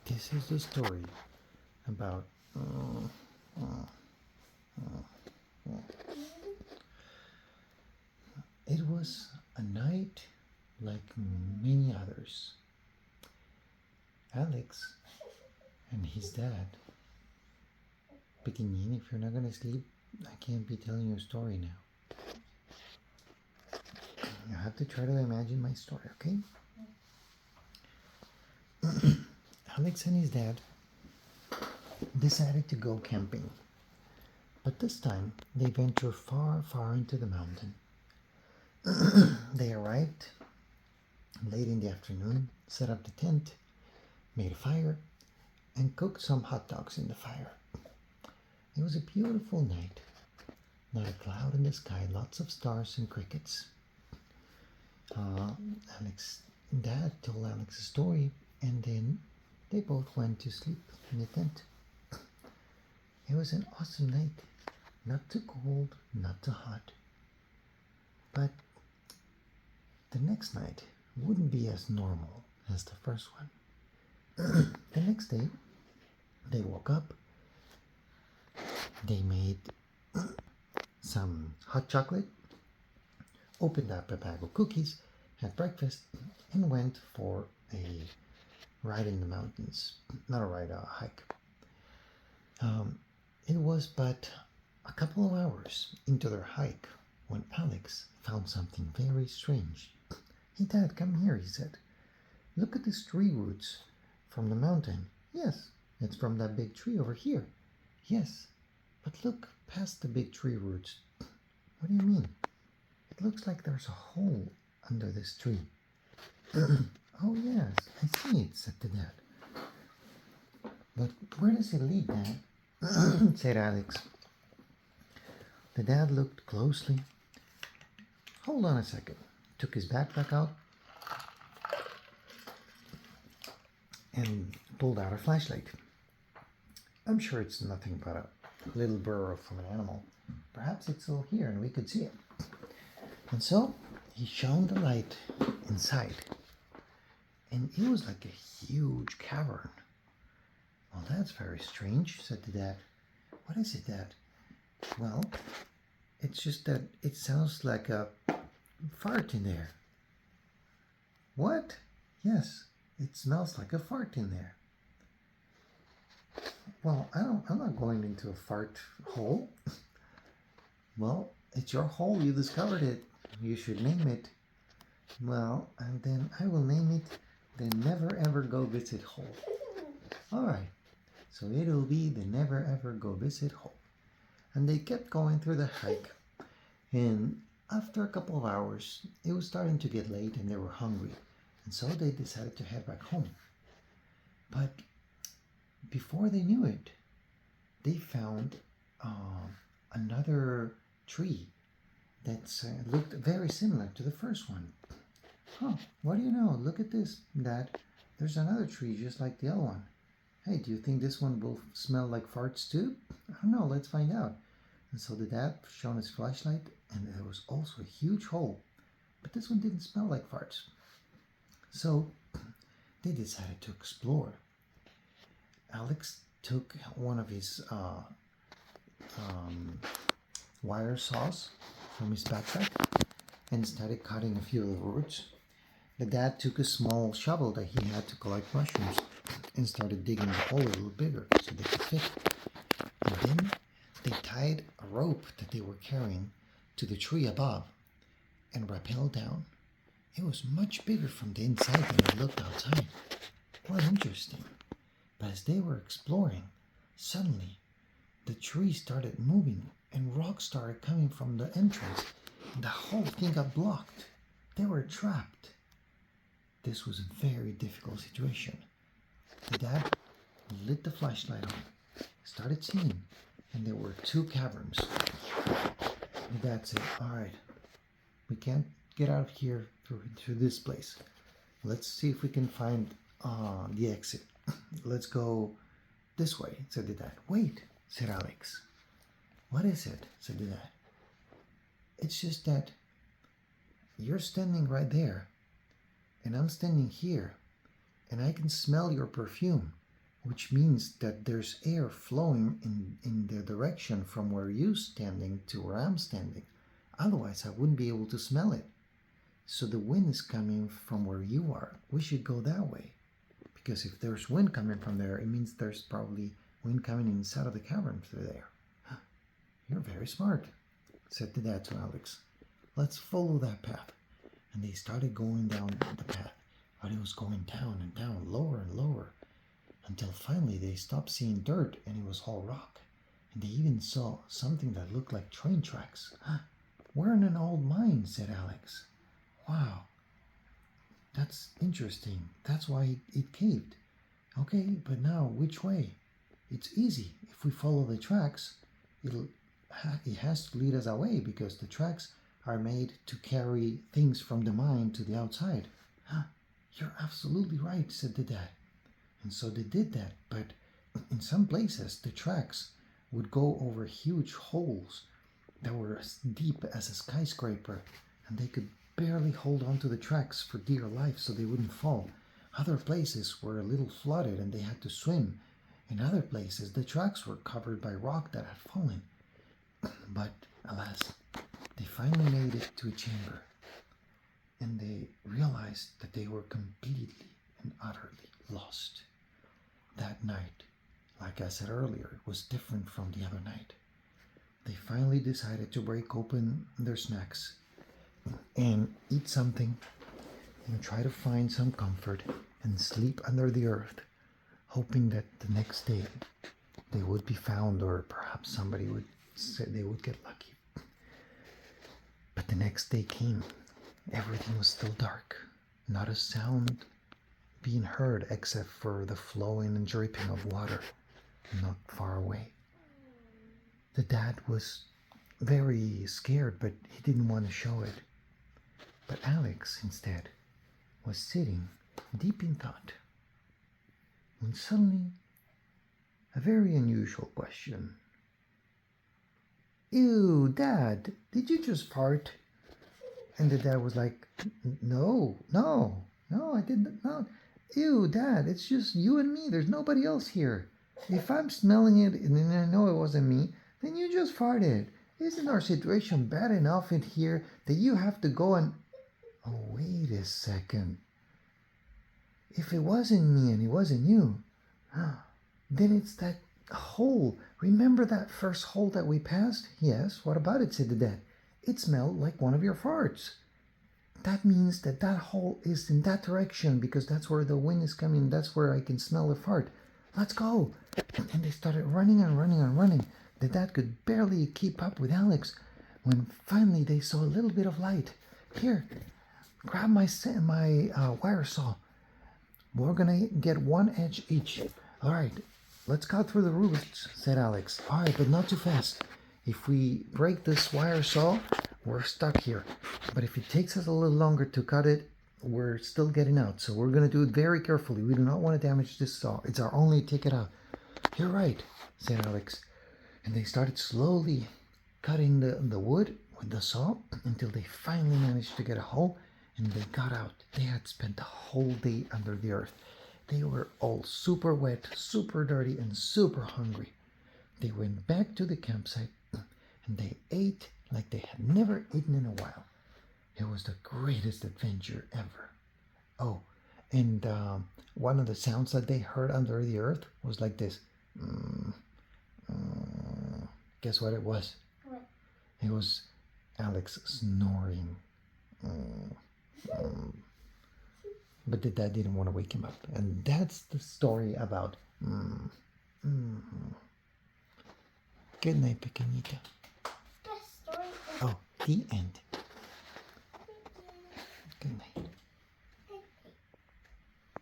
This is the story about. It was a night like many others. Alex and his dad. Pequeñín, if you're not gonna sleep, I can't be telling you a story now. You have to try to imagine my story, okay? Alex and his dad decided to go camping, but this time they ventured far, far into the mountain. They arrived late in the afternoon, set up the tent, made a fire, and cooked some hot dogs in the fire. It was a beautiful night. Not a cloud in the sky, lots of stars and crickets. Alex Dad told Alex a story, and then they both went to sleep in the tent. It was an awesome night. Not too cold, not too hot. But the next night wouldn't be as normal as the first one. The next day, they woke up. They made some hot chocolate, opened up a bag of cookies, had breakfast, and went for a ride in the mountains. Not a ride, a hike. It was but a couple of hours into their hike when Alex found something very strange. Hey, Dad, come here, he said. Look at these tree roots from the mountain. Yes, it's from that big tree over here. Yes, but look past the big tree roots. What do you mean? It looks like there's a hole under this tree. Oh, yes, I see it, said the dad. But where does it lead, Dad? said Alex. The dad looked closely. Hold on a second. Took his backpack out and pulled out a flashlight. I'm sure it's nothing but a little burrow from an animal. Perhaps it's still here and we could see it. And so he shone the light inside. And it was like a huge cavern. Well, that's very strange, said the dad. What is it, Dad? Well, it's just that it sounds like a fart in there. What? Yes, it smells like a fart in there. Well, I'm not going into a fart hole. Well, it's your hole. You discovered it. You should name it. Well, and then I will name it the Never Ever Go Visit Hole. All right. So it'll be the Never Ever Go Visit Hole. And they kept going through the hike. And after a couple of hours, it was starting to get late and they were hungry. And so they decided to head back home. But before they knew it, they found another tree that looked very similar to the first one. Huh, what do you know? Look at this, Dad. There's another tree just like the other one. Hey, do you think this one will smell like farts too? I don't know, let's find out. And so the dad shone his flashlight, and there was also a huge hole. But this one didn't smell like farts. So they decided to explore. Alex took one of his wire saws from his backpack and started cutting a few of the roots. The dad took a small shovel that he had to collect mushrooms and started digging the hole a little bigger so they could fit. And then they tied a rope that they were carrying to the tree above and rappelled down. It was much bigger from the inside than it looked outside. Quite interesting. But as they were exploring, suddenly the tree started moving and rocks started coming from the entrance. And the whole thing got blocked. They were trapped. This was a very difficult situation. The dad lit the flashlight on, started seeing, and there were two caverns. The dad said, all right, we can't get out of here through this place. Let's see if we can find the exit. Let's go this way, said the dad. Wait, said Alex. What is it? Said the dad. It's just that you're standing right there, and I'm standing here, and I can smell your perfume. which means that there's air flowing in the direction from where you're standing to where I'm standing. Otherwise, I wouldn't be able to smell it. So the wind is coming from where you are. We should go that way. Because if there's wind coming from there, it means there's probably wind coming inside of the cavern through there. You're very smart, said the dad to Alex. Let's follow that path. And they started going down the path. But it was going down and down, lower and lower, until finally they stopped seeing dirt and it was all rock. And they even saw something that looked like train tracks. We're in an old mine, said Alex. Wow, that's interesting. That's why it caved. Okay, but now which way? It's easy. If we follow the tracks, it has to lead us away because the tracks are made to carry things from the mine to the outside. You're absolutely right, said the dad. And so they did that, but in some places the tracks would go over huge holes that were as deep as a skyscraper, and they could barely hold on to the tracks for dear life so they wouldn't fall. Other places were a little flooded and they had to swim. In other places, the tracks were covered by rock that had fallen. But, alas, they finally made it to a chamber, and they realized that they were completely and utterly lost. That night, like I said earlier, was different from the other night. They finally decided to break open their snacks and eat something and try to find some comfort and sleep under the earth, hoping that the next day they would be found, or perhaps somebody would say they would get lucky. But the next day came. Everything was still dark. Not a sound being heard except for the flowing and dripping of water not far away. The dad was very scared, but he didn't want to show it. But Alex, instead, was sitting deep in thought, when suddenly a very unusual question. Ew, Dad, did you just fart? And the dad was like, no, I didn't. No. Ew, Dad, it's just you and me. There's nobody else here. If I'm smelling it and I know it wasn't me, then you just farted. Isn't our situation bad enough in here that you have to go and... Oh, wait a second. If it wasn't me and it wasn't you, then it's that hole. Remember that first hole that we passed? Yes, what about it, said the dad. It smelled like one of your farts. That means that hole is in that direction because that's where the wind is coming. That's where I can smell the fart. Let's go. And they started running and running and running. The dad could barely keep up with Alex when finally they saw a little bit of light. Here, grab my wire saw. We're gonna get one edge each. All right, let's cut through the roots, said Alex. All right, but not too fast. If we break this wire saw, we're stuck here. But if it takes us a little longer to cut it, we're still getting out. So we're gonna do it very carefully. We do not want to damage this saw. It's our only ticket out. You're right, said Alex. And they started slowly cutting the wood with the saw until they finally managed to get a hole, and they got out. They had spent the whole day under the earth. They were all super wet, super dirty, and super hungry. They went back to the campsite and they ate like they had never eaten in a while. It was the greatest adventure ever. Oh, and one of the sounds that they heard under the earth was like this. Guess what it was? What? It was Alex snoring. But the dad didn't want to wake him up. And that's the story about... Good night, pequeñita. The story. Oh, the end.